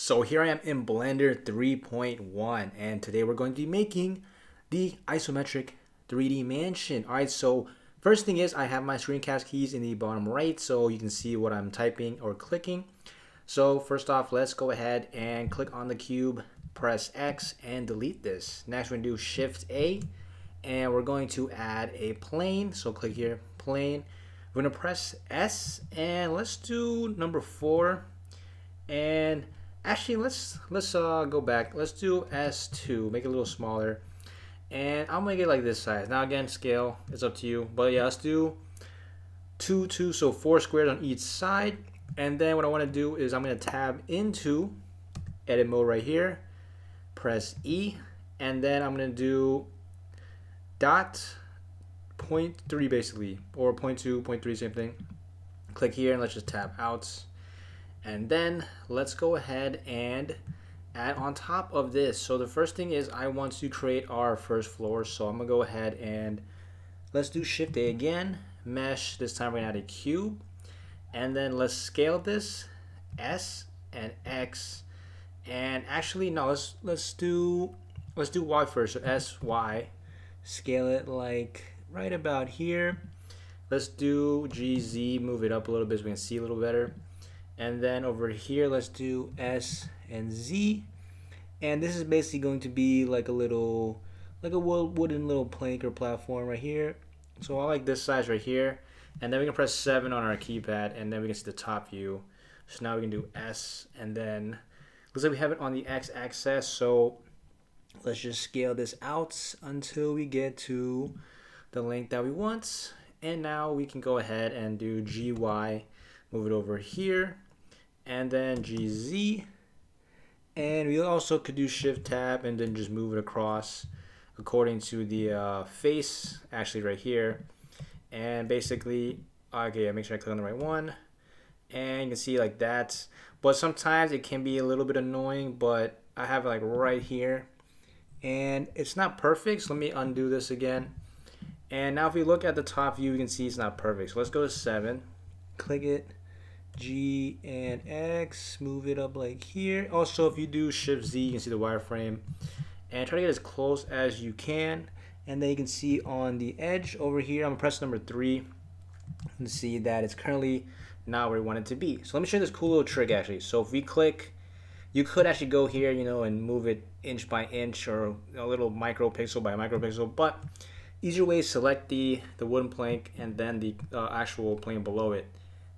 So here I am in Blender 3.1 and today we're going to be making the isometric 3D mansion. Alright, so first thing is I have my screencast keys in the bottom right so you can see what I'm typing or clicking. So first off, let's go ahead and click on the cube, press X and delete this. Next we're going to do Shift A and we're going to add a plane. So click here, plane. We're going to press S and let's do number 4. And actually, let's go back. Let's do S2. Make it a little smaller, and I'll make it like this size. Now again, scale it's up to you, but yeah, let's do 2, 2. So 4 squares on each side. And then what I want to do is I'm going to tab into edit mode right here. Press E, and then I'm going to do dot 0.3 basically, or 0.2, 0.3, same thing. Click here and let's just tab out. And then let's go ahead and add on top of this. So the first thing is I want to create our first floor. So I'm gonna go ahead and let's do Shift A again, mesh. This time we're gonna add a cube, and then let's scale this S and X. And actually no, let's do Y first. So S Y, scale it like right about here. Let's do GZ, move it up a little bit so we can see a little better. And then over here, let's do S and Z. And this is basically going to be like a little, like a wooden little plank or platform right here. So I like this size right here. And then we can press 7 on our keypad, and then we can see the top view. So now we can do S, and then looks like we have it on the X axis. So let's just scale this out until we get to the length that we want. And now we can go ahead and do GY, move it over here. And then GZ, and we also could do Shift Tab and then just move it across according to the face, actually right here. And basically, okay, make sure I click on the right one, and you can see like that. But sometimes it can be a little bit annoying, but I have it like right here, and it's not perfect. So let me undo this again. And now if we look at the top view, you can see it's not perfect. So let's go to 7, click it. G and X, move it up like here. Also, if you do Shift Z, you can see the wireframe, and try to get as close as you can. And then you can see on the edge over here, I'm gonna press number 3 and see that it's currently not where we want it to be. So let me show you this cool little trick actually. So if we click, you could actually go here, you know, and move it inch by inch or a little micro pixel by micro pixel. But easier way is select the wooden plank and then the actual plane below it.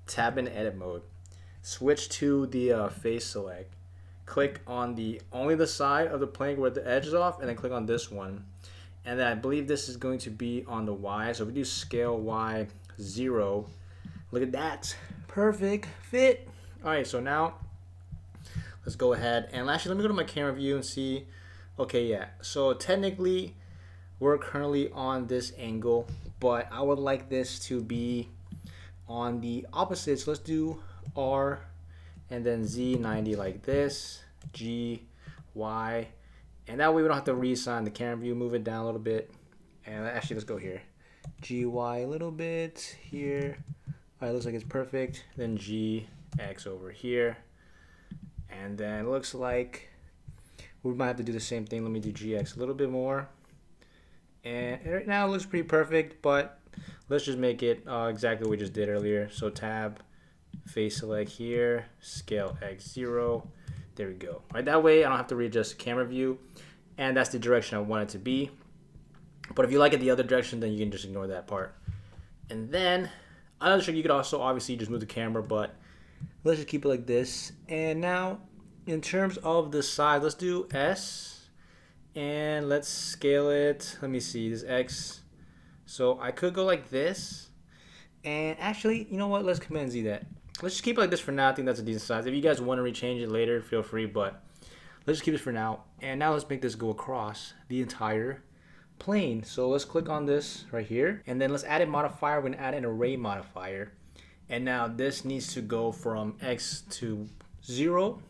Tab in edit mode, switch to the face select, click on only the side of the plank where the edge is off, and then click on this one. And then I believe this is going to be on the Y. So if we do scale Y 0, look at that, perfect fit. All right, so now let's go ahead and actually let me go to my camera view and see. Okay, yeah, so technically we're currently on this angle, but I would like this to be on the opposite. So let's do R and then Z 90 like this, G, Y, and that way we don't have to reassign the camera view. Move it down a little bit, and actually let's go here, G, Y a little bit here. All right, looks like it's perfect. Then G, X over here, and then it looks like we might have to do the same thing. Let me do GX a little bit more, and right now it looks pretty perfect, but let's just make it exactly what we just did earlier. So tab, face select here, scale X0. There we go. All right, that way I don't have to readjust the camera view, and that's the direction I want it to be. But if you like it the other direction, then you can just ignore that part. And then another trick, you could also obviously just move the camera, but let's just keep it like this. And now in terms of the size, let's do S, and let's scale it. Let me see, this X. So I could go like this, and actually, you know what? Let's Command Z that. Let's just keep it like this for now. I think that's a decent size. If you guys want to rechange it later, feel free, but let's just keep it for now. And now let's make this go across the entire plane. So let's click on this right here, and then let's add a modifier. We're gonna add an array modifier. And now this needs to go from X to 0.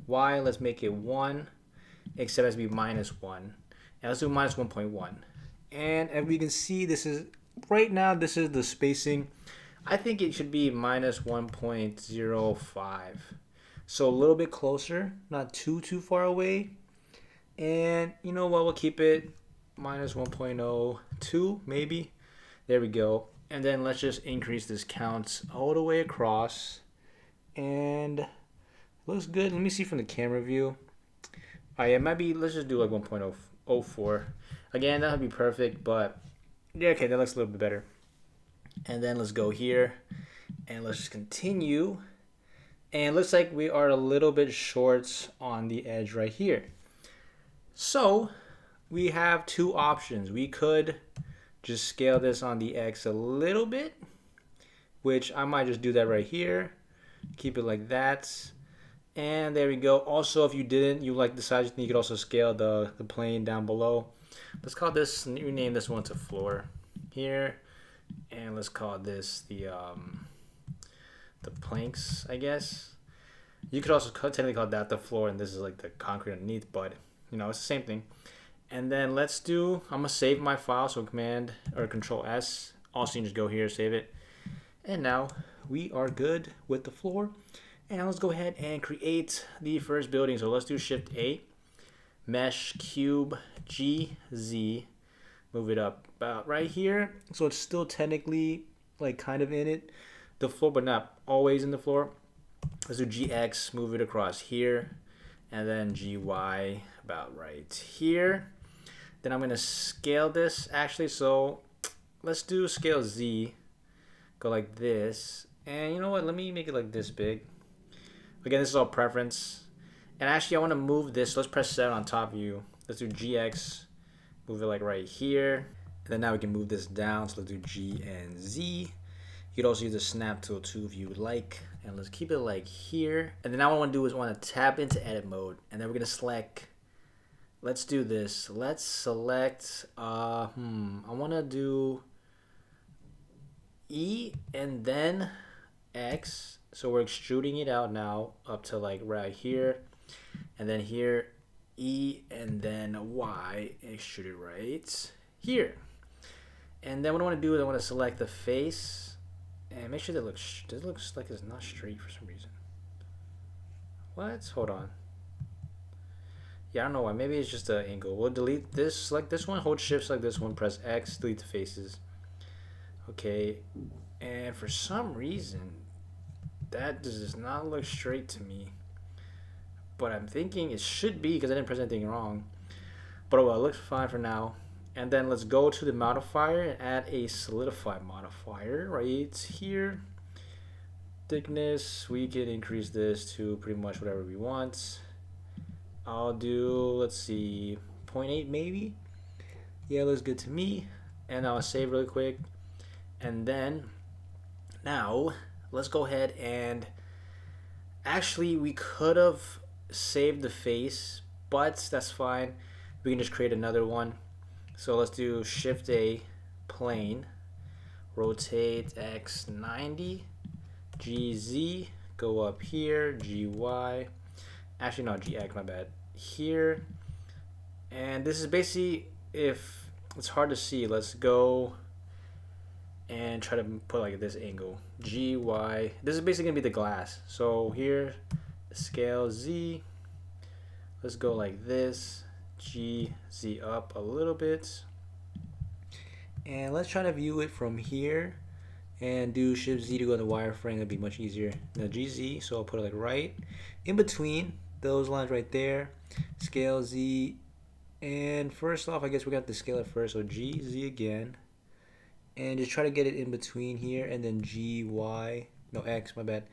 Y, let's make it 1, except it has to be -1. And let's do -1.1. And as we can see, this is right now, this is the spacing. I think it should be -1.05. So a little bit closer, not too far away. And you know what, we'll keep it minus 1.02 maybe. There we go. And then let's just increase this count all the way across. And looks good. Let me see from the camera view. Yeah, it might be, let's just do like 1.04. Again, that would be perfect, but yeah, okay, that looks a little bit better. And then let's go here and let's just continue. And it looks like we are a little bit short on the edge right here. So we have two options. We could just scale this on the X a little bit, which I might just do that right here. Keep it like that. And there we go. Also, if you didn't, you like the size, you could also scale the plane down below. Let's call this, rename this one to floor here. And let's call this the planks, I guess. You could also technically call that the floor, and this is like the concrete underneath, but you know, it's the same thing. And then let's do, I'm gonna save my file, so Command or Control S. Also, you just go here, save it. And now we are good with the floor. And let's go ahead and create the first building. So let's do Shift A, Mesh Cube GZ, move it up about right here. So it's still technically like kind of in it, the floor, but not always in the floor. Let's do GX, move it across here, and then GY about right here. Then I'm gonna scale this actually. So let's do scale Z, go like this. And you know what? Let me make it like this big. Again, this is all preference. And actually, I want to move this. Let's press 7 on top view. Let's do GX. Move it like right here. And then now we can move this down. So let's do G and Z. You could also use the snap tool too if you would like. And let's keep it like here. And then now what I want to do is I want to tap into edit mode. And then we're going to select. Let's do this. Let's select. I want to do E and then X. So we're extruding it out now up to like right here, and then here E and then Y, extrude it right here. And then what I want to do is I want to select the face and make sure that this looks like it's not straight for some reason. What? Hold on. Yeah, I don't know why. Maybe it's just an angle. We'll delete this, select this one, hold shift, select this one, press X, delete the faces. Okay, and for some reason that does not look straight to me, but I'm thinking it should be because I didn't press anything wrong. But well, it looks fine for now. And then let's go to the modifier and add a solidify modifier right here. Thickness, we can increase this to pretty much whatever we want. I'll do, let's see, 0.8 maybe. Yeah, looks good to me. And I'll save really quick. And then now let's go ahead and actually we could have saved the face, but that's fine. We can just create another one. So let's do Shift A, plane, rotate X 90, GZ, go up here, GY, actually no, GX, my bad, here. And this is basically, if it's hard to see, let's go and try to put like this angle, GY. This is basically gonna be the glass. So here, scale Z, let's go like this, GZ up a little bit. And let's try to view it from here and do Shift Z to go to the wireframe. That'd be much easier. Now GZ, so I'll put it like right in between those lines right there. Scale Z, and first off, I guess we got to scale it first. So GZ again, and just try to get it in between here, and then GY, no X, my bad,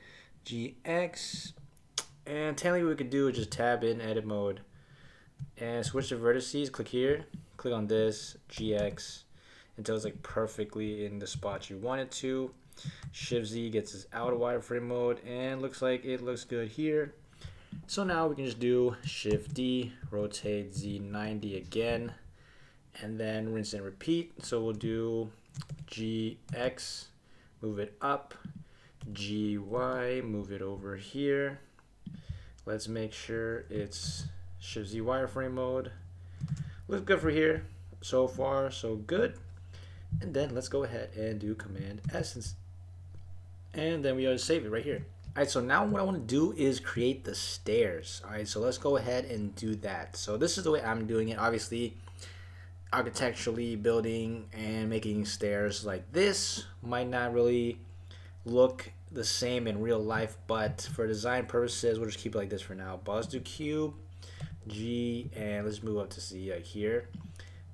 GX. And technically what we could do is just tab in edit mode and switch the vertices. Click here, click on this, GX, until it's like perfectly in the spot you want it to. Shift Z gets us out of wireframe mode, and looks like it looks good here. So now we can just do Shift D, rotate Z 90 again, and then rinse and repeat. So we'll do GX, move it up, GY, move it over here. Let's make sure it's Shift Z wireframe mode. Looks good for here. So far, so good. And then let's go ahead and do Command S, and then we ought to save it right here. Alright, so now what I want to do is create the stairs. Alright, so let's go ahead and do that. So this is the way I'm doing it. Obviously, architecturally building and making stairs like this might not really look the same in real life, but for design purposes, we'll just keep it like this for now. But let's do cube, G, and let's move up to Z like here.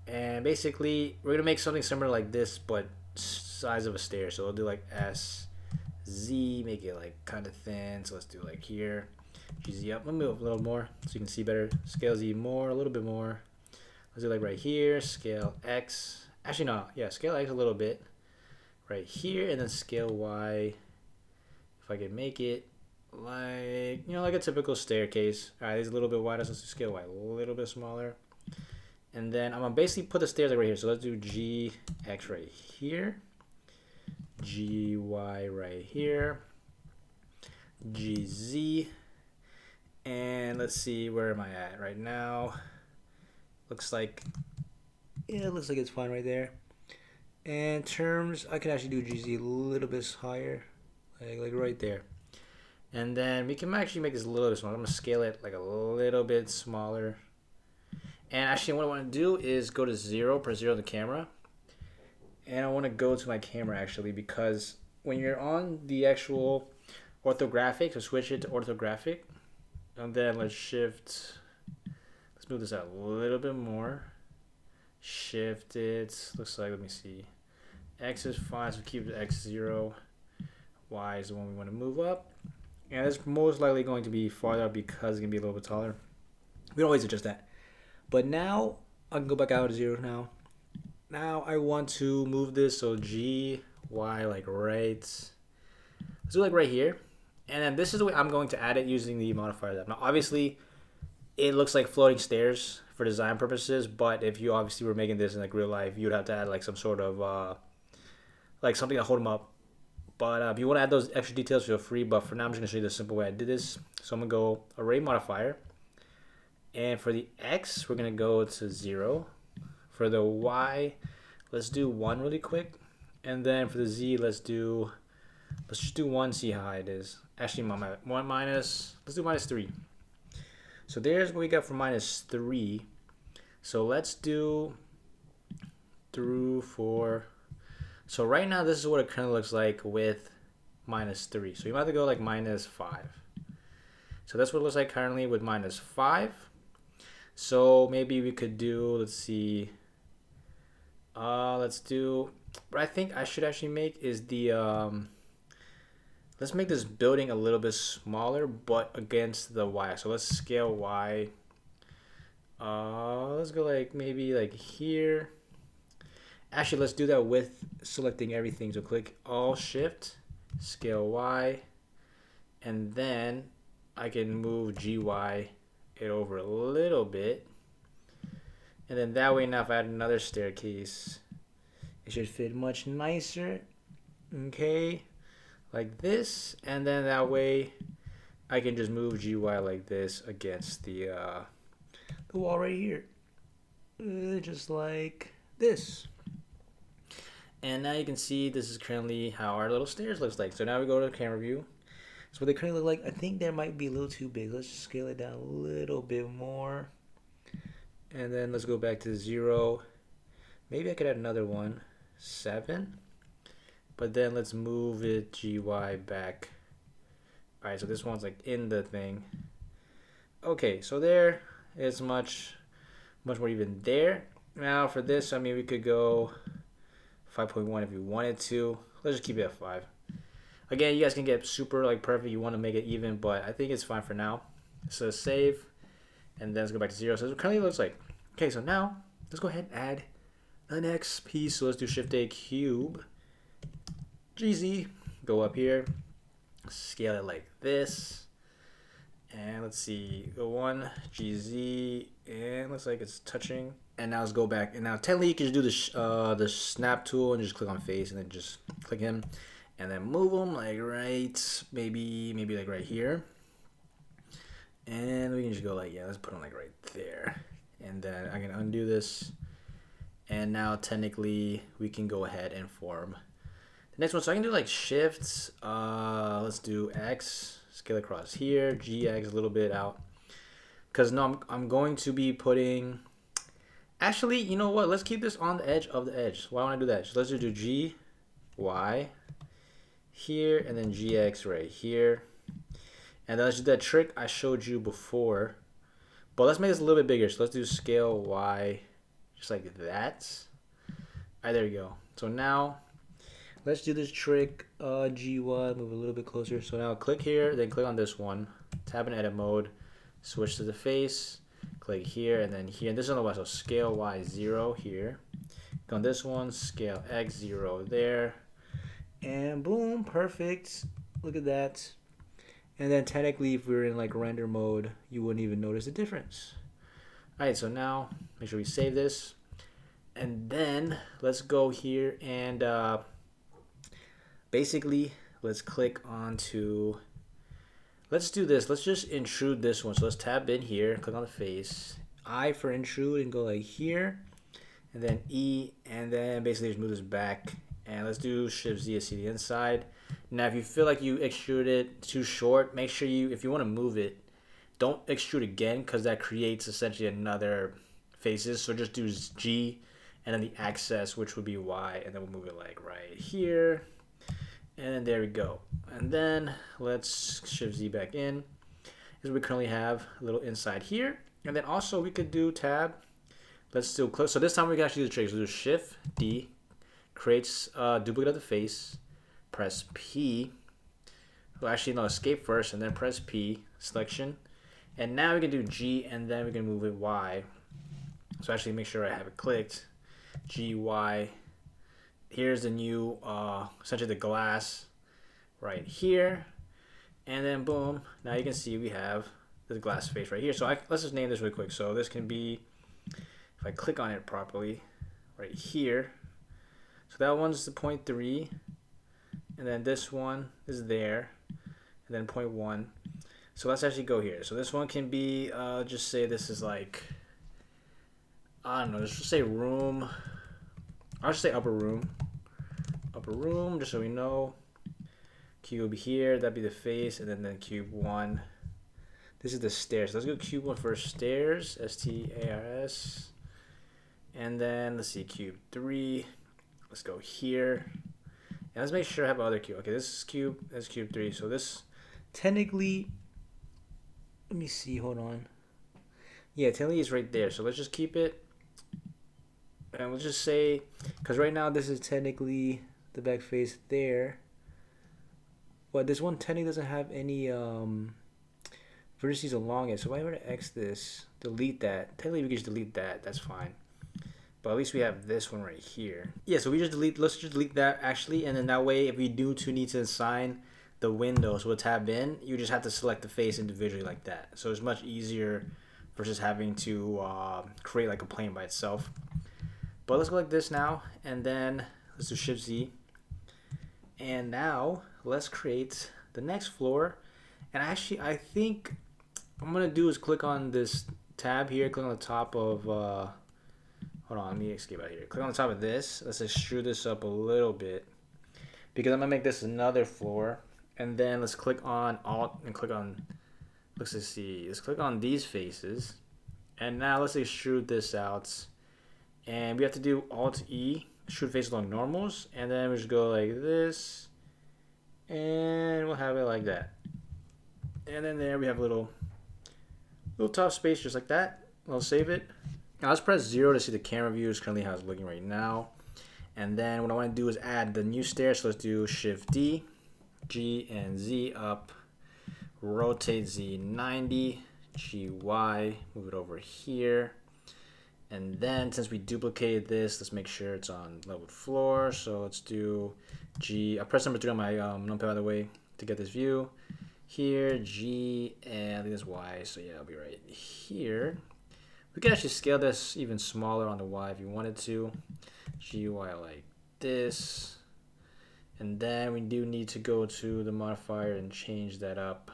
And basically, we're gonna make something similar like this, but size of a stair. So we'll do like S, Z, make it like kind of thin. So let's do like here, GZ up. Let me move a little more so you can see better. Scale Z more, a little bit more. Let's do like right here, scale X. Actually, no, yeah, scale X a little bit right here, and then scale Y. If I can make it like, you know, like a typical staircase. All right, it's a little bit wider, so let's do scale Y a little bit smaller. And then I'm gonna basically put the stairs like right here. So let's do GX right here, GY right here, GZ, and let's see, where am I at right now? Looks like, yeah, it looks like it's fine right there. And terms, I can actually do GZ a little bit higher, like right there. And then we can actually make this a little bit smaller. I'm gonna scale it like a little bit smaller. And actually what I want to do is go to 0, press 0 on the camera. And I want to go to my camera actually, because when you're on the actual orthographic, so switch it to orthographic. And then let's move this out a little bit more. Shift it, looks like, let me see. X is fine, so keep the X 0. Y is the one we want to move up. And it's most likely going to be farther up because it's going to be a little bit taller. We can always adjust that. But now, I can go back out to 0 now. Now I want to move this, so G, Y, like right. Let's do like right here. And then this is the way I'm going to add it using the modifier app. Now obviously, it looks like floating stairs for design purposes, but if you obviously were making this in like real life, you'd have to add like some sort of, like something to hold them up. But if you want to add those extra details, feel free. But for now, I'm just going to show you the simple way I did this. So I'm going to go array modifier. And for the X, we're going to go to 0. For the Y, let's do 1 really quick. And then for the Z, let's just do 1, see how high it is. Actually, 1 minus, let's do -3. So there's what we got for -3. So let's do through 4. So right now, this is what it kind of looks like with -3. So you might have to go like -5. So that's what it looks like currently with -5. So maybe we could do, let's see, what I think I should actually make is the, let's make this building a little bit smaller, but against the Y. So let's scale Y. Let's go like maybe like here. Actually, let's do that with selecting everything. So click Alt Shift, scale Y, and then I can move GY it over a little bit. And then that way, now if I add another staircase, it should fit much nicer. Okay, like this. And then that way, I can just move GY like this against the wall right here. Just like this. And now you can see this is currently how our little stairs looks like. So now we go to the camera view. So what they currently look like, I think that might be a little too big. Let's just scale it down a little bit more. And then let's go back to 0. Maybe I could add another one, 7. But then let's move it GY back. All right, so this one's like in the thing. Okay, so there is much more even there. Now for this, I mean, we could go 5.1 if you wanted to. Let's just keep it at 5. Again, you guys can get super like perfect. You want to make it even, but I think it's fine for now. So save, and then let's go back to 0. So it currently looks like. Okay, so now let's go ahead and add the next piece. So let's do Shift A, cube, GZ, go up here, scale it like this, and let's see, go 1, GZ, and looks like it's touching. And now let's go back. And now technically you can just do the snap tool and just click on face and then just click him. And then move them like right, maybe like right here. And we can just go like, yeah, let's put them like right there. And then I can undo this. And now technically we can go ahead and form The next one, so I can do like shifts. Let's do X, scale across here, GX a little bit out. Because no, I'm going to be putting, actually, you know what? Let's keep this on the edge of the edge. Why don't I do that? So let's just do G, Y here, and then GX right here. And then let's do that trick I showed you before. But let's make this a little bit bigger. So let's do scale Y, just like that. All right, there we go. So now let's do this trick, GY, move a little bit closer. So now click here, then click on this one, tap in edit mode, switch to the face, click here, and then here. And this is on the Y, so scale Y 0 here. Click on this one, scale X 0 there. And boom, perfect. Look at that. And then technically, if we were in like render mode, you wouldn't even notice the difference. All right, so now make sure we save this. And then let's go here and basically let's click onto, let's do this. Let's just intrude this one. So let's tab in here, click on the face, I for intrude, and go like here, and then E, and then basically just move this back. And let's do Shift Z to see the inside. Now, if you feel like you extrude it too short, make sure you, if you want to move it, don't extrude again, because that creates essentially another faces. So just do G, and then the axis, which would be Y, and then we'll move it like right here. And then there we go. And then let's Shift Z back in, because we currently have a little inside here. And then also we could do tab. Let's do close. So this time we can actually do the trick. So do Shift D, creates a duplicate of the face, press P. Well, actually, no, escape first, and then press P, selection. And now we can do G, and then we can move it Y. So actually make sure I have it clicked. G, Y. Here's the new, essentially the glass right here. And then boom, now you can see we have the glass face right here. So let's just name this really quick. So this can be, if I click on it properly, right here. So that one's the 0.3, and then this one is there, and then 0.1. So let's actually go here. So this one can be, just say this is like, I don't know, let's just say room. I'll just say upper room. Upper room, just so we know. Cube here, that'd be the face, and then cube 1. This is the stairs. Let's go cube 1 first, stairs, S-T-A-R-S. And then let's see, cube 3. Let's go here. And let's make sure I have other cube. Okay, this is cube, that's cube 3. So this technically, let me see, hold on. Yeah, technically it's right there. So let's just keep it. And we'll just say, because right now this is technically the back face there. But this one technically doesn't have any vertices along it. So if I were to X this, delete that. Technically we can just delete that, that's fine. But at least we have this one right here. Yeah, so we just delete, let's just delete that actually, and then that way if we do need to assign the windows with tab in, you just have to select the face individually like that. So it's much easier versus having to create like a plane by itself. But let's go like this now, and then let's do Shift Z. And now let's create the next floor. And actually I think what I'm gonna do is click on this tab here, click on the top of hold on, let me escape out here. Click on the top of this. Let's extrude this up a little bit, because I'm gonna make this another floor. And then let's click on Alt and click on, let's see, let's click on these faces. And now let's extrude this out. And we have to do Alt E, extrude face along normals. And then we just go like this. And we'll have it like that. And then there we have a little top space just like that. I'll save it. Now let's press 0 to see the camera view is currently how it's looking right now. And then what I want to do is add the new stair. So let's do Shift D, G and Z up, rotate Z 90, GY, move it over here. And then since we duplicated this, let's make sure it's on leveled floor. So let's do G, I press number 3 on my numpad by the way to get this view. Here, G, and I think it's Y. So yeah, I'll be right here. We can actually scale this even smaller on the Y if you wanted to. GY like this. And then we do need to go to the modifier and change that up.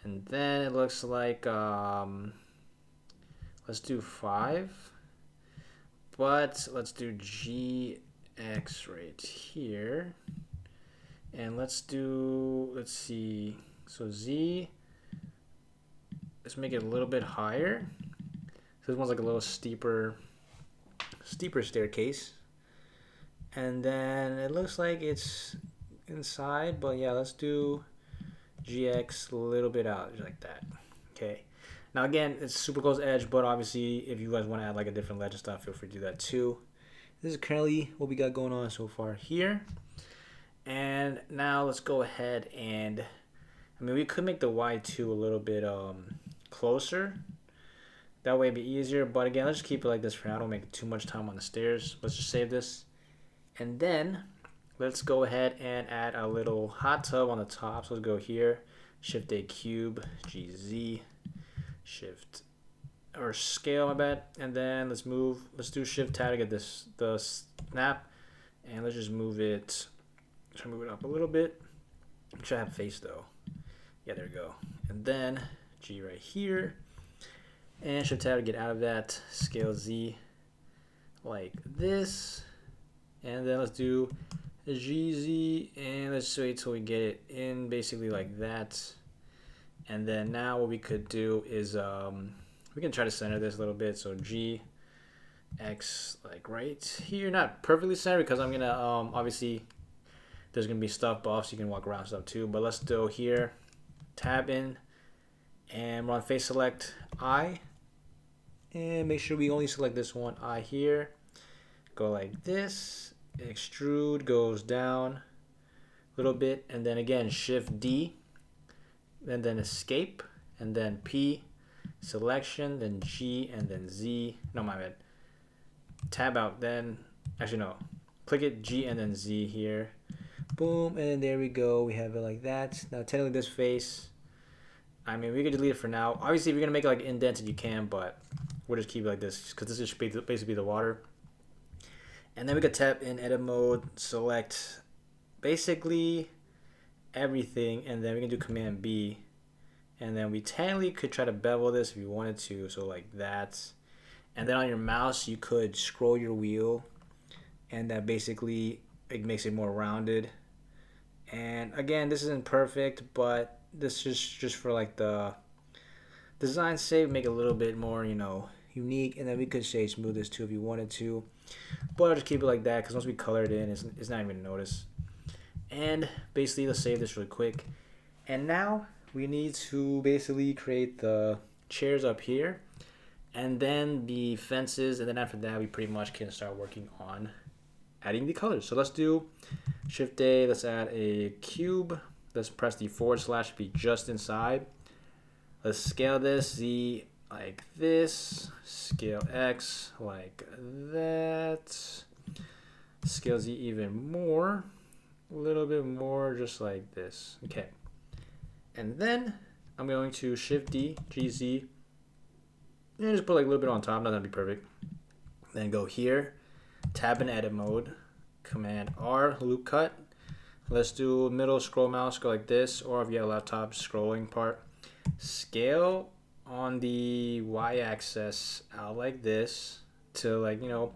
And then it looks like, let's do 5. But let's do GX X right here. And let's see. So Z, let's make it a little bit higher. So this one's like a little steeper staircase. And then it looks like it's inside, but yeah, let's do GX a little bit out, just like that. Okay. Now again, it's super close edge, but obviously if you guys want to add like a different ledge and stuff, feel free to do that too. This is currently what we got going on so far here. And now let's go ahead and, I mean, we could make the Y2 a little bit closer. That way it'd be easier. But again, let's just keep it like this for now. Don't make too much time on the stairs. Let's just save this. And then let's go ahead and add a little hot tub on the top. So let's go here, Shift A cube, GZ, Shift or scale, my bad. And then let's do Shift Tab to get the snap, and let's just move it. Try to move it up a little bit. Should have face though. Yeah, there we go. And then G right here, and Shift Tab to get out of that. Scale Z like this, and then let's do GZ, and let's wait till we get it in basically like that. And then now what we could do is we can try to center this a little bit. So G X like right here, not perfectly centered because I'm gonna obviously there's gonna be stuff buff so you can walk around stuff too. But let's do here, tab in, and we're on face select I, and make sure we only select this one I here. Go like this. Extrude goes down a little bit, and then again Shift D, and then escape, and then P, selection, then G, and then Z. No, my bad. Tab out, then actually no, click it, G, and then Z here. Boom, and there we go. We have it like that. Now technically this face, I mean, we could delete it for now. Obviously if you're gonna make it like indented you can, but we'll just keep it like this because this is basically the water. And then we could tap in edit mode, select basically everything, and then we can do Command B, and then we technically could try to bevel this if you wanted to, so like that. And then on your mouse you could scroll your wheel, and that basically it makes it more rounded. And again, this isn't perfect, but this is just for like the design sake, make it a little bit more, you know, unique. And then we could say smooth this too if you wanted to, but I'll just keep it like that because once we color it in, it's not even noticed. And basically, let's save this really quick. And now we need to basically create the chairs up here, and then the fences, and then after that, we pretty much can start working on adding the colors. So let's do Shift A. Let's add a cube. Let's press the / to be just inside. Let's scale this Z like this, scale X like that, scale Z even more, a little bit more, just like this. Okay, and then I'm going to Shift D, GZ, and just put like a little bit on top, not gonna be perfect. Then go here, tab in edit mode, Command R, loop cut. Let's do middle scroll mouse, go like this, or if you have a laptop, scrolling part. Scale on the y-axis out like this to, like, you know,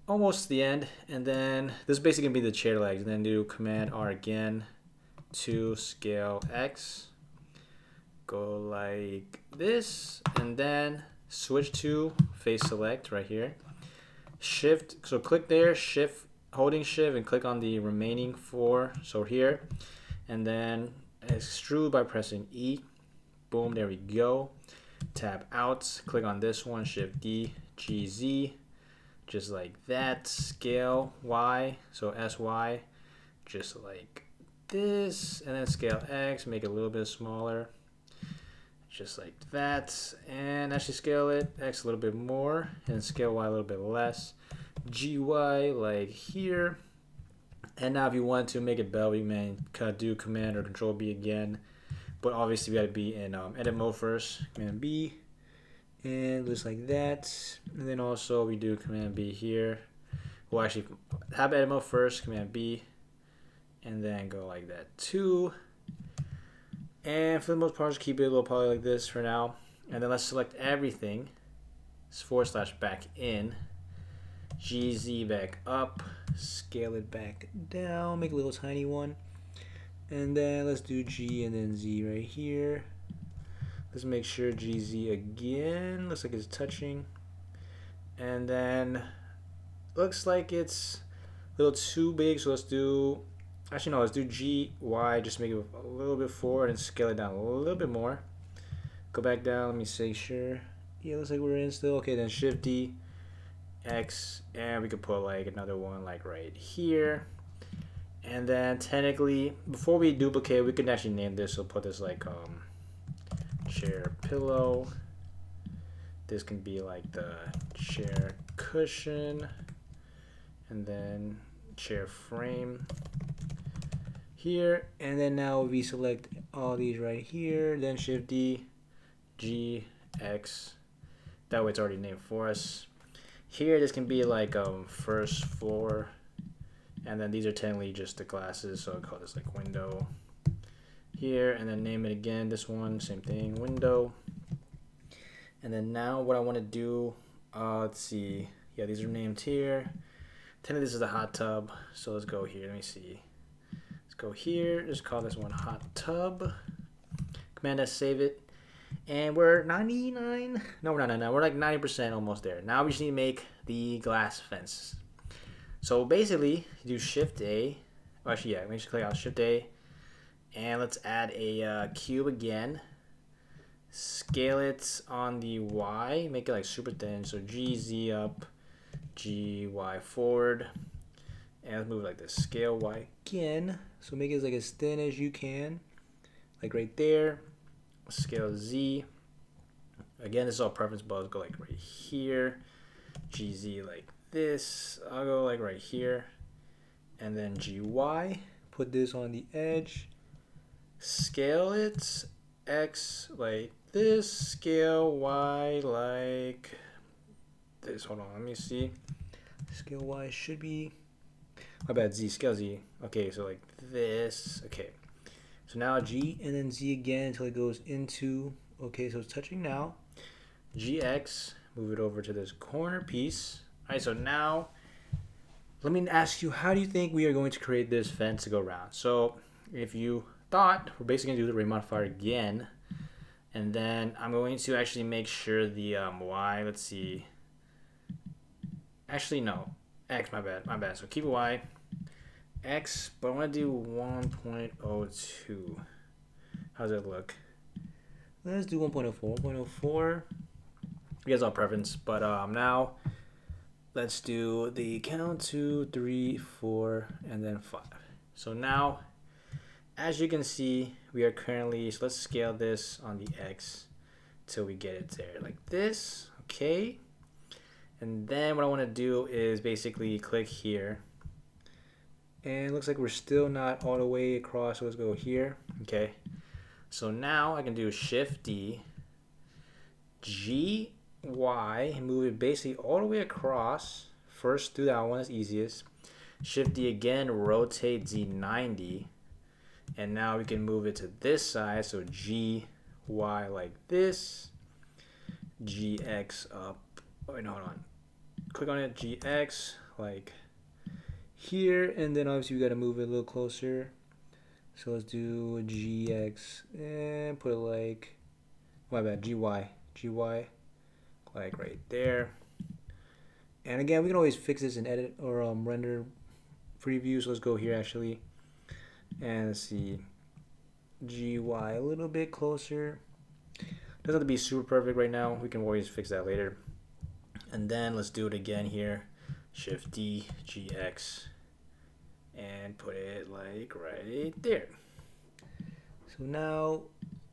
almost the end. And then this is basically gonna be the chair legs, and then do Command R again to scale X, go like this, and then switch to face select right here, shift, so click there, shift, holding shift, and click on the remaining 4, so here, and then extrude by pressing E. Boom, there we go. Tab out, click on this one, Shift D, GZ, just like that. Scale Y, so SY, just like this, and then scale X, make it a little bit smaller, just like that. And actually scale it X a little bit more, and scale Y a little bit less. GY like here. And now if you want to make it bevel, you may do Command or Control B again. But obviously we got to be in edit mode first. Command B, and just like that. And then also we do Command B here. Well, actually have edit mode first, Command B, and then go like that too. And for the most part, just keep it a little poly like this for now. And then let's select everything. It's / back in. GZ back up, scale it back down, make a little tiny one. And then let's do G and then Z right here. Let's make sure GZ again. Looks like it's touching. And then looks like it's a little too big, so let's do, actually no, let's do GY, just make it a little bit forward and scale it down a little bit more. Go back down, let me say sure. Yeah, looks like we're in still. Okay, then Shift D, X, and we could put like another one like right here. And then technically, before we duplicate, we can actually name this. So put this like chair pillow. This can be like the chair cushion, and then chair frame here. And then now we select all these right here, then Shift D, G, X. That way it's already named for us. Here, this can be like first floor, and then these are technically just the glasses, so I'll call this like window here, and then name it again. This one, same thing, window. And then now what I want to do, let's see, yeah, these are named here. Technically this is the hot tub, so let's go here. Let me see. Let's go here. Just call this one hot tub. Command S, save it. And we're 99. No, we're not 99. We're like 90% almost there. Now we just need to make the glass fence. So basically, you do Shift A. Oh, actually, yeah, make sure to click out Shift A. And let's add a cube again. Scale it on the Y. Make it like super thin. So GZ up, GY forward. And let's move it like this. Scale Y again. So make it like as thin as you can. Like right there. Scale Z. Again, this is all preference, but I'll go like right here. GZ like this. I'll go like right here. And then GY. Put this on the edge. Scale it. X like this. Scale Y like this. Hold on, let me see. Scale Y should be, my bad, Z. Scale Z. Okay, so like this. Okay. So now G and then Z again until it goes into, okay, so it's touching now. GX, move it over to this corner piece. All right, so now let me ask you, how do you think we are going to create this fence to go around? So if you thought, we're basically going to do the ray modifier again. And then I'm going to actually make sure the Y, let's see. Actually, no, X, my bad. So keep Y. X, but I want to do 1.02. How's that look? Let's do 1.04. 1.04. You guys all preference, but now let's do the count 2, 3, 4, and then 5. So now, as you can see, we are currently, so let's scale this on the X till we get it there like this. Okay. And then what I want to do is basically click here. And it looks like we're still not all the way across, so let's go here. Okay. So now I can do Shift D, G, Y, and move it basically all the way across. First do that one, that's easiest. Shift D again, rotate Z 90. And now we can move it to this side, so G, Y like this. GX up. Oh, wait, no, hold on. Click on it, GX, like here, and then obviously we got to move it a little closer. So let's do GX and put it like, my bad, GY like right there. And again, we can always fix this in edit or render preview. So let's go here actually, and let's see, GY a little bit closer. Doesn't have to be super perfect right now. We can always fix that later. And then let's do it again here. Shift D, GX, and put it like right there. So now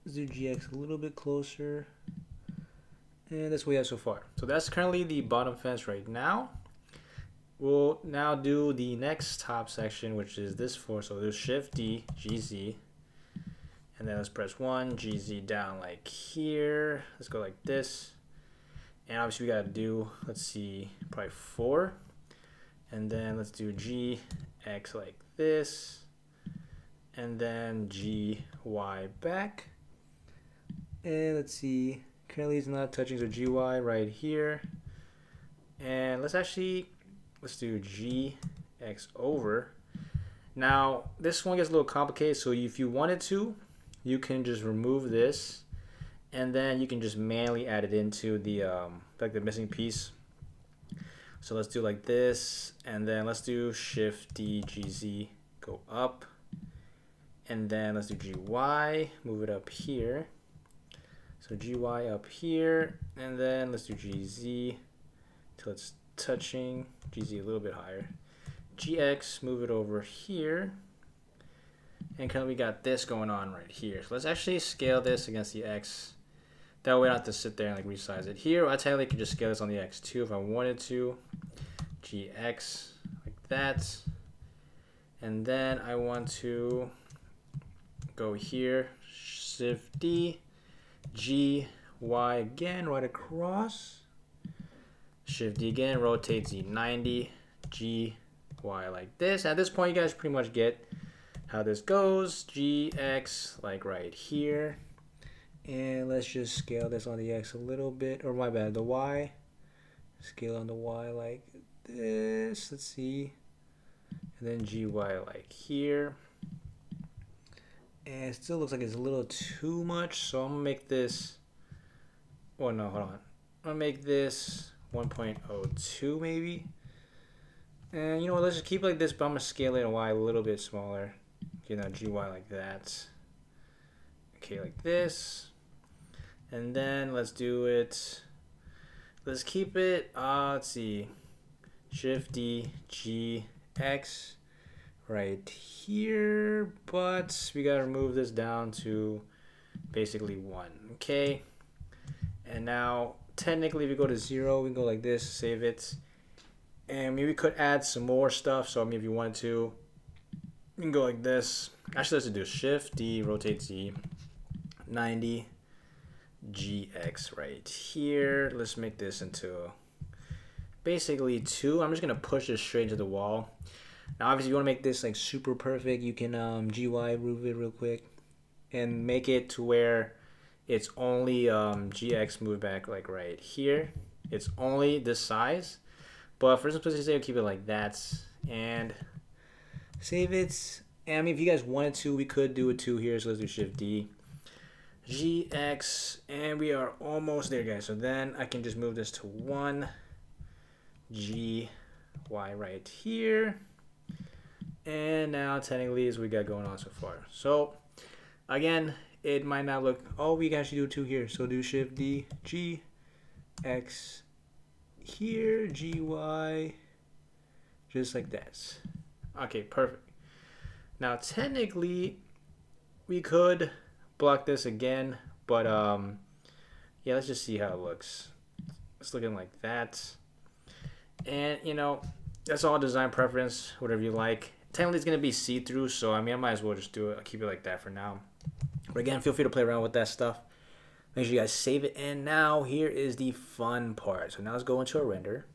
let's do GX a little bit closer. And that's what we have so far. So that's currently the bottom fence right now. We'll now do the next top section, which is this floor. So there's Shift D, GZ. And then let's press 1, GZ down like here. Let's go like this. And obviously we gotta do, let's see, probably 4. And then let's do GX like this. And then GY back. And let's see, currently it's not touching, so GY right here. And let's actually let's do GX over. Now, this one gets a little complicated, so if you wanted to, you can just remove this, and then you can just manually add it into the like the missing piece. So let's do like this, and then let's do Shift D GZ, go up, and then let's do GY, move it up here. So GY up here, and then let's do GZ till it's touching, GZ a little bit higher. GX, move it over here, and kind of we got this going on right here. So let's actually scale this against the X. That way I don't have to sit there and like resize it. Here, I technically could just scale this on the X too if I wanted to. GX, like that. And then I want to go here, Shift D, G, Y again, right across. Shift D again, rotate Z 90, G, Y like this. At this point, you guys pretty much get how this goes. GX, like right here. And let's just scale this on the X a little bit, or my bad, the Y. Scale on the Y like this, let's see. And then GY like here. And it still looks like it's a little too much, so I'm gonna make this, oh no, hold on. I'm gonna make this 1.02 maybe. And you know what, let's just keep it like this, but I'm gonna scale it in Y a little bit smaller. Okay, now GY like that. Okay, like this. And then let's do it, let's keep it, let's see, Shift D, G, X, right here, but we gotta move this down to basically 1, okay? And now, technically, if we go to 0, we can go like this, save it. And maybe we could add some more stuff, so I mean, if you wanted to, you can go like this. Actually, let's do Shift D, rotate Z, 90, GX right here. Let's make this into basically 2. I'm just gonna push this straight into the wall. Now obviously you want to make this like super perfect, you can GY move it real quick and make it to where it's only GX move back like right here. It's only this size, but for simplicity I'll keep it like that and save it. And I mean, if you guys wanted to, we could do a 2 here, so let's do Shift D, GX, and we are almost there, guys. So then I can just move this to 1, GY right here. And now technically is what we got going on so far. So again, it might not look, oh, we can actually do 2 here. So do Shift D, GX here, GY, just like that. Okay, perfect. Now technically we could block this again, but yeah, let's just see how it looks. It's looking like that. And you know, that's all design preference, whatever you like. Technically it's gonna be see-through, so I mean I might as well just do it. I'll keep it like that for now. But again, feel free to play around with that stuff. Make sure you guys save it. And now here is the fun part. So now let's go into a render.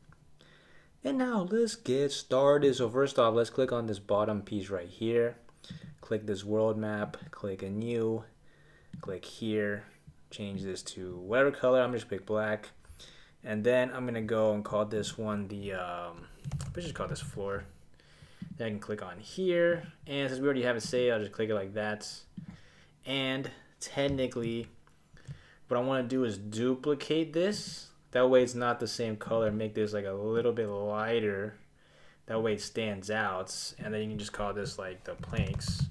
And now let's get started. So first off, let's click on this bottom piece right here. Click this world map, click a new, click here, change this to whatever color. I'm just pick black. And then I'm gonna go and call this one the let's just call this floor. Then I can click on here, and since we already have it saved, I'll just click it like that. And technically what I want to do is duplicate this. That way it's not the same color. Make this like a little bit lighter. That way it stands out. And then you can just call this like the planks.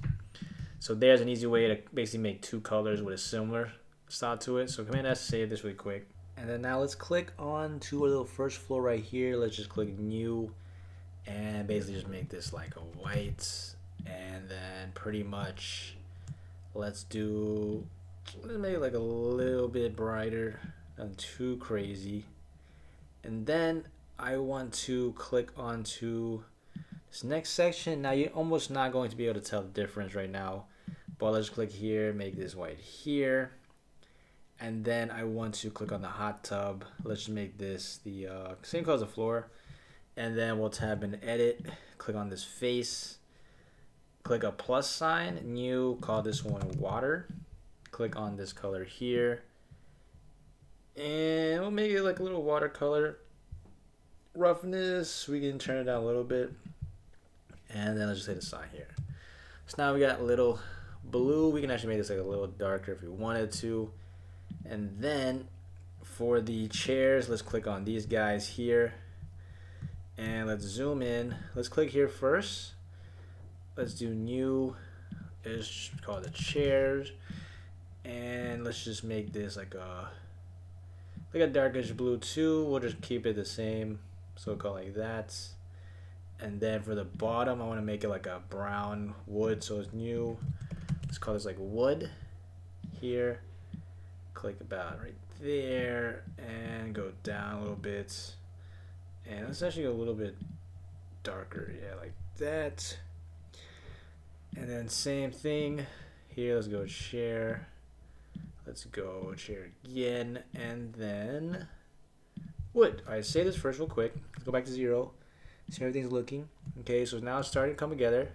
So there's an easy way to basically make 2 colors with a similar style to it. So Command S to save this really quick. And then now let's click on to a little first floor right here. Let's just click new and basically just make this like a white. And then pretty much let's make it like a little bit brighter, not too crazy. And then I want to click onto this next section. Now you're almost not going to be able to tell the difference right now, but let's click here, make this white here. And then I want to click on the hot tub. Let's just make this the same color as the floor. And then we'll tab in edit, click on this face, click a plus sign, new, call this one water. Click on this color here. And we'll make it like a little watercolor. roughness, we can turn it down a little bit. And then let's just hit assign here. So now we got a little blue. We can actually make this like a little darker if we wanted to. And then for the chairs, let's click on these guys here. And let's zoom in. Let's click here first. Let's do new. Let's call it the chairs. And let's just make this like a darkish blue too. We'll just keep it the same. So we'll call it like that. And then for the bottom, I want to make it like a brown wood. So it's new. Let's call this like wood here. Click about right there and go down a little bit. And let's actually go a little bit darker. Yeah, like that. And then same thing here. Let's go share. Let's go share again. And then wood. All right, say this first real quick. Let's go back to 0. See how everything's looking. Okay, so now it's starting to come together.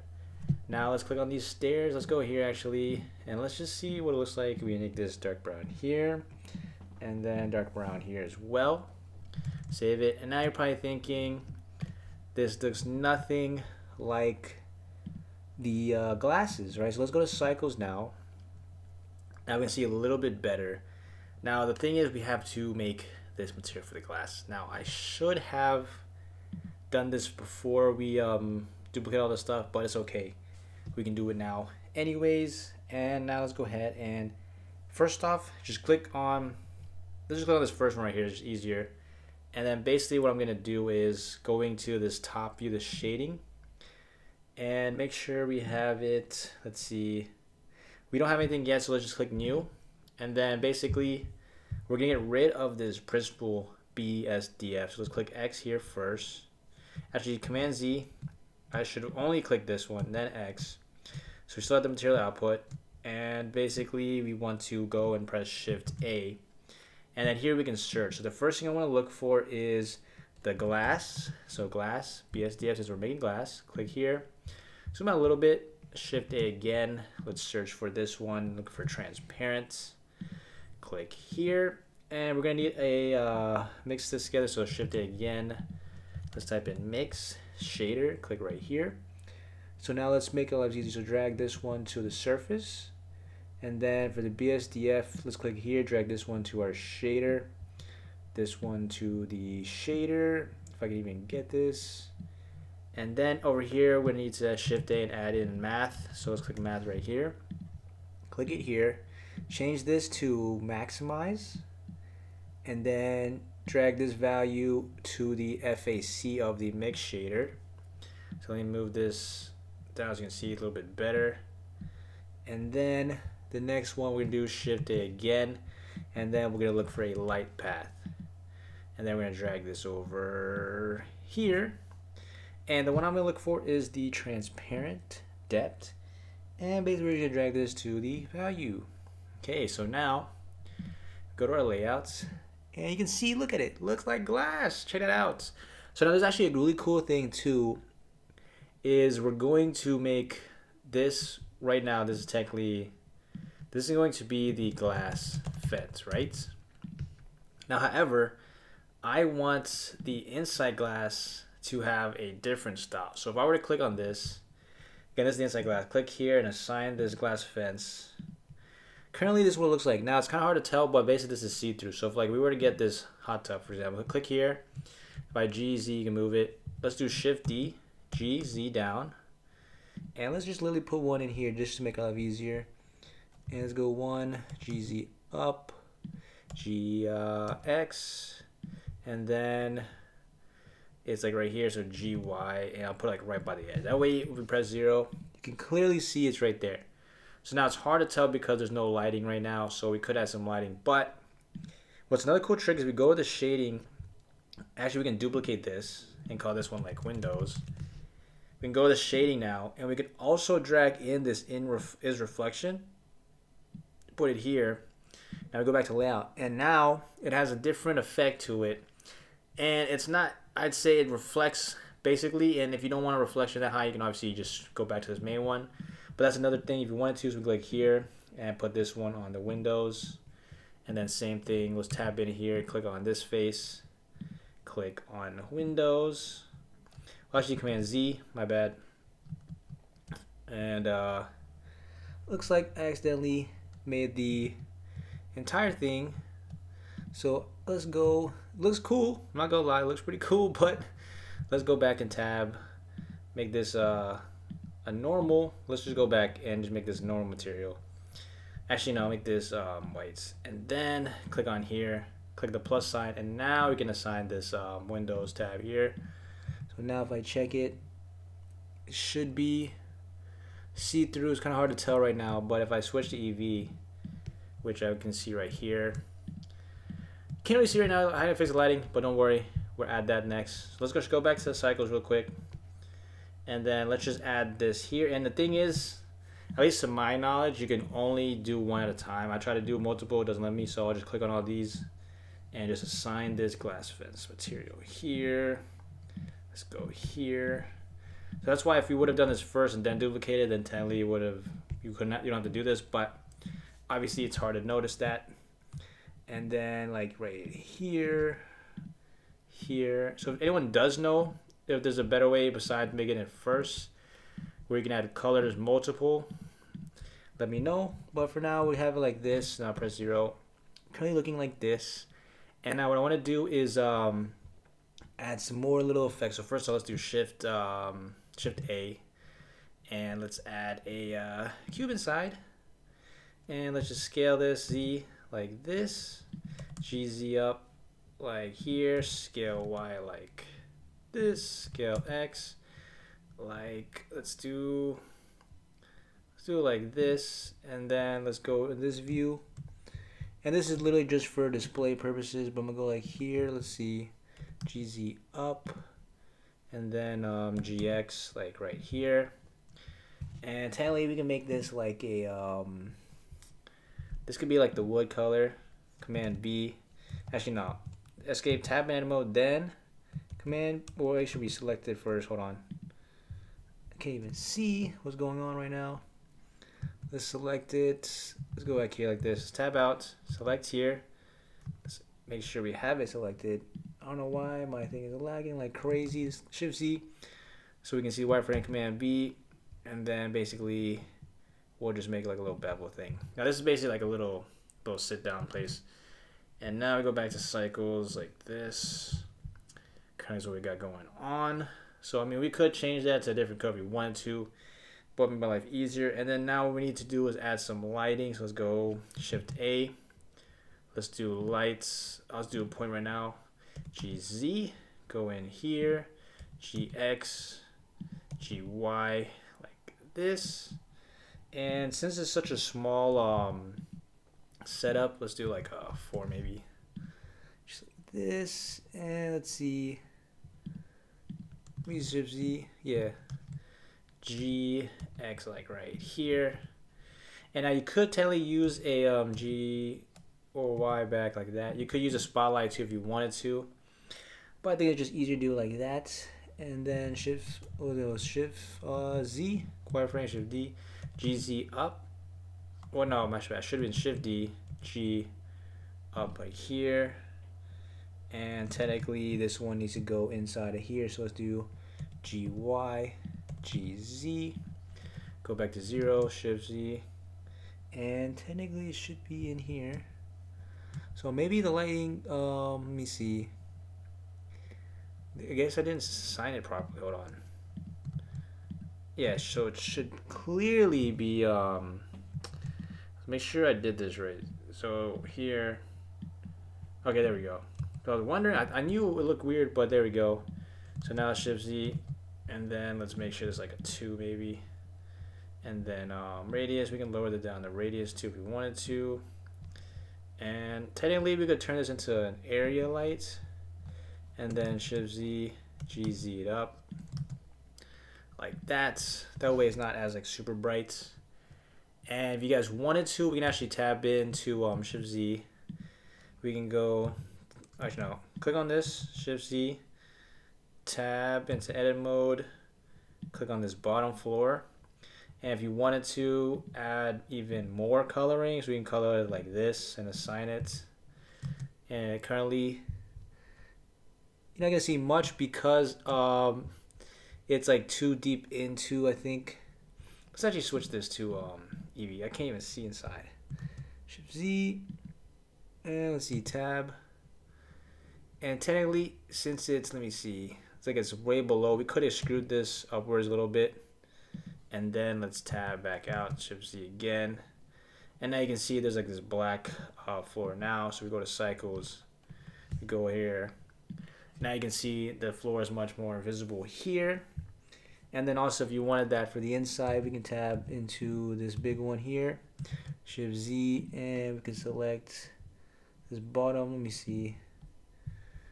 Now let's click on these stairs. Let's go here actually, and let's just see what it looks like. We make this dark brown here, and then dark brown here as well. Save it, and now you're probably thinking, this looks nothing like the glasses, right? So let's go to cycles now. Now we can see a little bit better. Now the thing is, we have to make this material for the glass. Now I should have done this before we duplicate all this stuff, but it's okay. We can do it now anyways. And now let's go ahead and first off, just click on, let's just click on this first one right here, it's just easier. And then basically what I'm gonna do is going to this top view, the shading, and make sure we have it. Let's see, we don't have anything yet, so let's just click new. And then basically we're gonna get rid of this principal BSDF. So let's click X here first. Actually, Command Z, I should only click this one, then X. So we still have the material output, and basically we want to go and press Shift A, and then here we can search. So the first thing I want to look for is the glass. So glass, BSDF, since we're making glass. Click here, zoom out a little bit, Shift A again. Let's search for this one, look for transparent. Click here, and we're gonna need a mix this together, so Shift A again. Let's type in mix shader, click right here. So now let's make it a lot easier. So drag this one to the surface, and then for the BSDF, let's click here, drag this one to our shader, this one to the shader, if I can even get this. And then over here we need to Shift A and add in math. So let's click math right here, click it here, change this to maximize, and then drag this value to the FAC of the mix shader. So let me move this down so you can see it a little bit better. And then the next one we're gonna do Shift A again, and then we're gonna look for a light path. And then we're gonna drag this over here. And the one I'm gonna look for is the transparent depth. And basically we're gonna drag this to the value. Okay, so now go to our layouts. And you can see, look at it, looks like glass. Check it out. So now there's actually a really cool thing too, is we're going to make this right now. This is going to be the glass fence, right? Now, however, I want the inside glass to have a different style. So if I were to click on this, again, this is the inside glass. Click here and assign this glass fence. Currently, this is what it looks like. Now, it's kind of hard to tell, but basically this is see-through. So if like we were to get this hot tub, for example, click here. If I G, Z, you can move it. Let's do Shift D, G, Z down. And let's just literally put one in here just to make it a lot easier. And let's go 1, G, Z up, G, X. And then it's like right here, so G, Y. And I'll put like right by the edge. That way, if we press 0, you can clearly see it's right there. So now it's hard to tell because there's no lighting right now, so we could add some lighting. But what's another cool trick is we go with the shading. Actually, we can duplicate this and call this one like windows. We can go with the shading now, and we can also drag in this is reflection. Put it here. Now we go back to layout, and now it has a different effect to it. And it's not, I'd say it reflects basically, and if you don't want a reflection that high, you can obviously just go back to this main one. But that's another thing if you wanted to, so we click here and put this one on the windows. And then same thing, let's tab in here, click on this face. click on Windows. Well, actually, Command Z, my bad. And looks like I accidentally made the entire thing. So let's go. Looks cool. I'm not gonna lie, it looks pretty cool. But let's go back and tab. Make this a normal. Let's just go back and just make this normal material. Actually, no, make this whites. And then click on here. Click the plus sign, and now we can assign this Windows tab here. So now if I check it, it should be see-through. It's kind of hard to tell right now, but if I switch to EV, which I can see right here, can't really see right now. I had to fix the lighting, but don't worry, we'll add that next. So let's just go back to the cycles real quick, and then let's just add this here. And the thing is, at least to my knowledge, you can only do one at a time. I try to do multiple, it doesn't let me, so I'll just click on all these and just assign this glass fence material here. Let's go here. So that's why if we would have done this first and then duplicated, then technically you would have, you don't have to do this, but obviously it's hard to notice that. And then like right here, here. So if anyone does know if there's a better way besides making it first, where you can add colors multiple, let me know. But for now we have it like this. Now press 0. Currently looking like this. And now what I want to do is add some more little effects. So first of all, let's do Shift A, and let's add a cube inside, and let's just scale this Z like this, GZ up like here, scale Y like this, scale X like let's do it like this, and then let's go in this view. And this is literally just for display purposes, but I'm gonna go like here, let's see, GZ up, and then GX like right here. And technically we can make this like a, this could be like the wood color, Command B. Actually no, escape, tab in edit mode, then Command, or it should be selected first, hold on. I can't even see what's going on right now. Let's select it. Let's go back here like this. Tab out, select here. Let's make sure we have it selected. I don't know why my thing is lagging like crazy. Shift Z, so we can see wireframe, Command B, and then basically we'll just make like a little bevel thing. Now this is basically like a little sit down place. And now we go back to cycles like this. Kind of what we got going on. So I mean we could change that to a different color if we wanted to, but make my life easier. And then now what we need to do is add some lighting. So let's go Shift A. Let's do lights. I'll just do a point right now. GZ, go in here, GX, GY, like this. And since it's such a small setup, let's do like a 4 maybe. Just like this, and let's see. Let me Shift Z, yeah. GX like right here. And now you could technically use a G or Y back like that. You could use a spotlight too if you wanted to, but I think it's just easier to do like that. And then Shift Z, wireframe, Shift D, GZ up. Well, no, my bad. Should have been Shift D, G up like here. And technically this one needs to go inside of here. So let's do GY, GZ. Go back to 0, Shift Z, and technically it should be in here. So maybe the lighting, let me see. I guess I didn't sign it properly. Hold on. Yeah, so it should clearly be, make sure I did this right. So here, okay, there we go. So I was wondering, I knew it would look weird, but there we go. So now Shift Z, and then let's make sure there's like a 2 maybe. And then radius, we can lower that down to radius too if we wanted to. And technically we could turn this into an area light, and then Shift Z, GZ it up like that. That way it's not as like super bright. And if you guys wanted to, we can actually tab into Shift Z. We can go, actually no, click on this, Shift Z, tab into edit mode, click on this bottom floor. And if you wanted to add even more coloring, so we can color it like this and assign it. And currently, you're not gonna see much because it's like too deep into, I think. Let's actually switch this to Eevee. I can't even see inside. Shift Z, and let's see, tab. And technically, since it's, let me see, it's like it's way below, we could have screwed this upwards a little bit. And then let's tab back out, Shift Z again. And now you can see there's like this black floor now. So we go to cycles, we go here. Now you can see the floor is much more visible here. And then also if you wanted that for the inside, we can tab into this big one here, Shift Z, and we can select this bottom, let me see.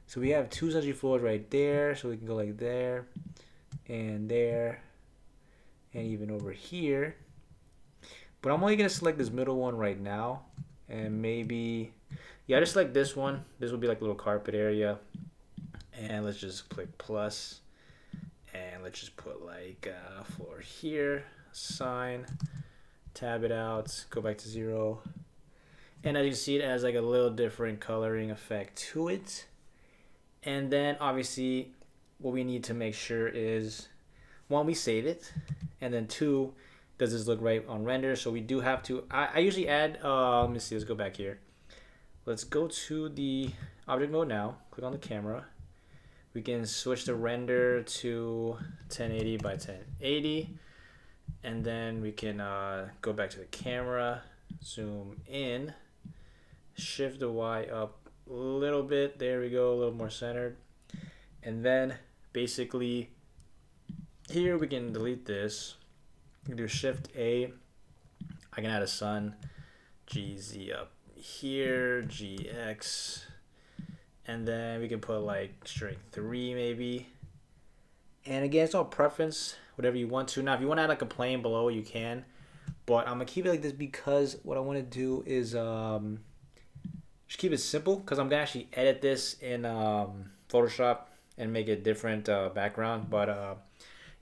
So we have two such floors right there, so we can go like there, and even over here. But I'm only gonna select this middle one right now, and maybe, yeah, just like this one. This will be like a little carpet area, and let's just click plus, and let's just put like floor here, sign, tab it out, go back to 0, and as you see, it has like a little different coloring effect to it. And then obviously what we need to make sure is, one, we save it, and then two, does this look right on render? So we do have to, I usually add, let me see, let's go back here. Let's go to the object mode now, click on the camera. We can switch the render to 1080 by 1080, and then we can go back to the camera, zoom in, shift the Y up a little bit, there we go, a little more centered. And then basically here we can delete this. We can do Shift A. I can add a sun, GZ up here, GX, and then we can put like string 3 maybe. And again, it's all preference, whatever you want to. Now if you want to add like a plane below, you can, but I'm gonna keep it like this because what I want to do is just keep it simple, because I'm gonna actually edit this in Photoshop and make a different background. But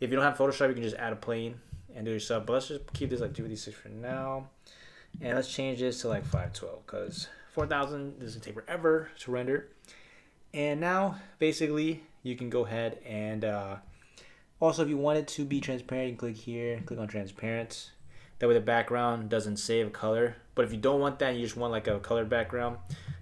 if you don't have Photoshop, you can just add a plane and do it yourself. But let's just keep this like 256 for now, and let's change this to like 512 because 4000 doesn't take forever to render. And now basically you can go ahead and also, if you want it to be transparent, you can click here, click on transparent. That way the background doesn't save color. But if you don't want that, you just want like a colored background,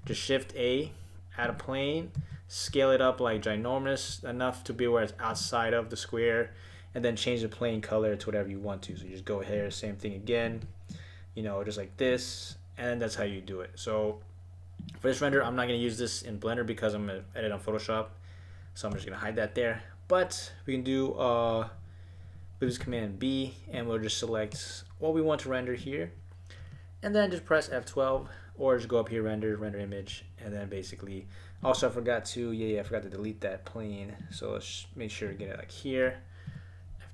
just Shift A, add a plane, scale it up like ginormous enough to be where it's outside of the square, and then change the plane color to whatever you want to. So you just go here, same thing again, you know, just like this, and that's how you do it. So for this render, I'm not gonna use this in Blender because I'm gonna edit on Photoshop. So I'm just gonna hide that there. But we can do use Command B, and we'll just select what we want to render here, and then just press F12, or just go up here, render image, and then basically, also I forgot to delete that plane, so let's make sure to get it like here,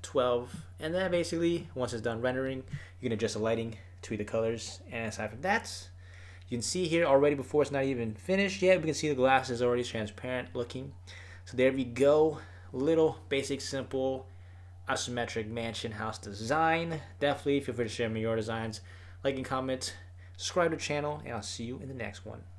F12, and then basically once it's done rendering, you can adjust the lighting, tweak the colors, and aside from that, you can see here already before it's not even finished yet, we can see the glass is already transparent looking. So there we go, little basic simple isometric mansion house design. Definitely feel free to share me your designs, like and comment, subscribe to the channel, and I'll see you in the next one.